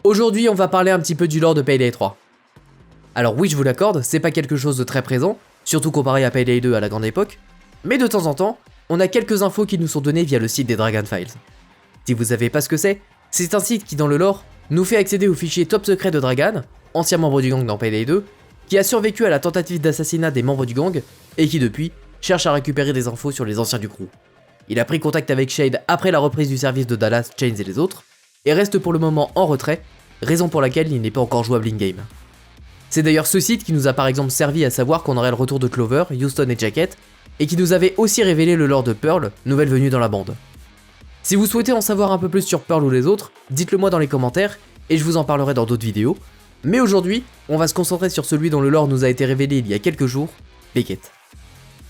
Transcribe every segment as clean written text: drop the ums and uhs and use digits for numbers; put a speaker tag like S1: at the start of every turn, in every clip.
S1: Aujourd'hui, on va parler un petit peu du lore de Payday 3. Alors oui, je vous l'accorde, c'est pas quelque chose de très présent, surtout comparé à Payday 2 à la grande époque, mais de temps en temps, on a quelques infos qui nous sont données via le site des Dragon Files. Si vous savez pas ce que c'est un site qui dans le lore nous fait accéder aux fichiers top secrets de Dragon, ancien membre du gang dans Payday 2, qui a survécu à la tentative d'assassinat des membres du gang, et qui depuis, cherche à récupérer des infos sur les anciens du crew. Il a pris contact avec Shade après la reprise du service de Dallas, Chains et les autres, et reste pour le moment en retrait, raison pour laquelle il n'est pas encore jouable in-game. C'est d'ailleurs ce site qui nous a par exemple servi à savoir qu'on aurait le retour de Clover, Houston et Jacket, et qui nous avait aussi révélé le lore de Pearl, nouvelle venue dans la bande. Si vous souhaitez en savoir un peu plus sur Pearl ou les autres, dites-le moi dans les commentaires, et je vous en parlerai dans d'autres vidéos, mais aujourd'hui, on va se concentrer sur celui dont le lore nous a été révélé il y a quelques jours, Beckett.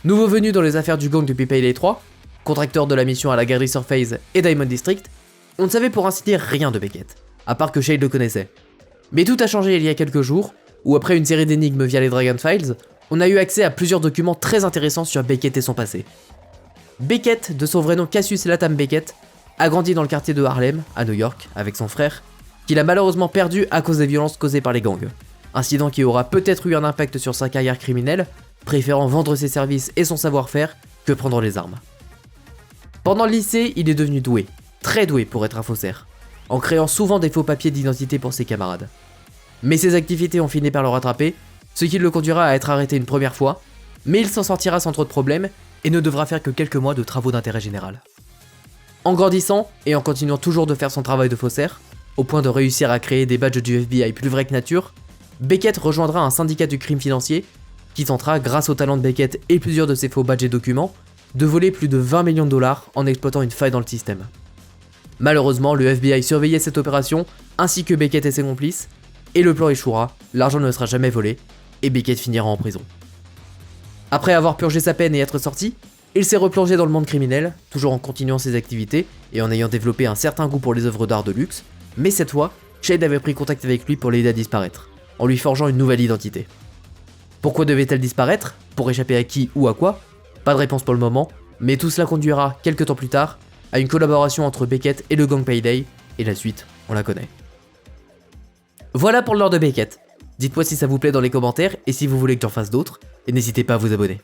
S1: Nouveau venu dans les affaires du gang depuis Payday 3, contracteur de la mission à la galerie Surface et Diamond District, on ne savait pour ainsi dire rien de Beckett, à part que Shade le connaissait. Mais tout a changé il y a quelques jours, où après une série d'énigmes via les Dragon Files, on a eu accès à plusieurs documents très intéressants sur Beckett et son passé. Beckett, de son vrai nom Cassius Latham Beckett, a grandi dans le quartier de Harlem, à New York, avec son frère, qu'il a malheureusement perdu à cause des violences causées par les gangs. Incident qui aura peut-être eu un impact sur sa carrière criminelle, préférant vendre ses services et son savoir-faire que prendre les armes. Pendant le lycée, il est devenu doué, très doué pour être un faussaire, en créant souvent des faux papiers d'identité pour ses camarades. Mais ses activités ont fini par le rattraper, ce qui le conduira à être arrêté une première fois, mais il s'en sortira sans trop de problèmes et ne devra faire que quelques mois de travaux d'intérêt général. En grandissant, et en continuant toujours de faire son travail de faussaire, au point de réussir à créer des badges du FBI plus vrais que nature, Beckett rejoindra un syndicat du crime financier qui tentera, grâce au talent de Beckett et plusieurs de ses faux badges et documents, de voler plus de 20 millions de dollars en exploitant une faille dans le système. Malheureusement, le FBI surveillait cette opération, ainsi que Beckett et ses complices, et le plan échouera, l'argent ne sera jamais volé, et Beckett finira en prison. Après avoir purgé sa peine et être sorti, il s'est replongé dans le monde criminel, toujours en continuant ses activités et en ayant développé un certain goût pour les œuvres d'art de luxe, mais cette fois, Shade avait pris contact avec lui pour l'aider à disparaître, en lui forgeant une nouvelle identité. Pourquoi devait-elle disparaître? Pour échapper à qui ou à quoi? Pas de réponse pour le moment, mais tout cela conduira, quelques temps plus tard, à une collaboration entre Beckett et le gang Payday, et la suite, on la connaît. Voilà pour le lore de Beckett. Dites-moi si ça vous plaît dans les commentaires et si vous voulez que j'en fasse d'autres, et n'hésitez pas à vous abonner.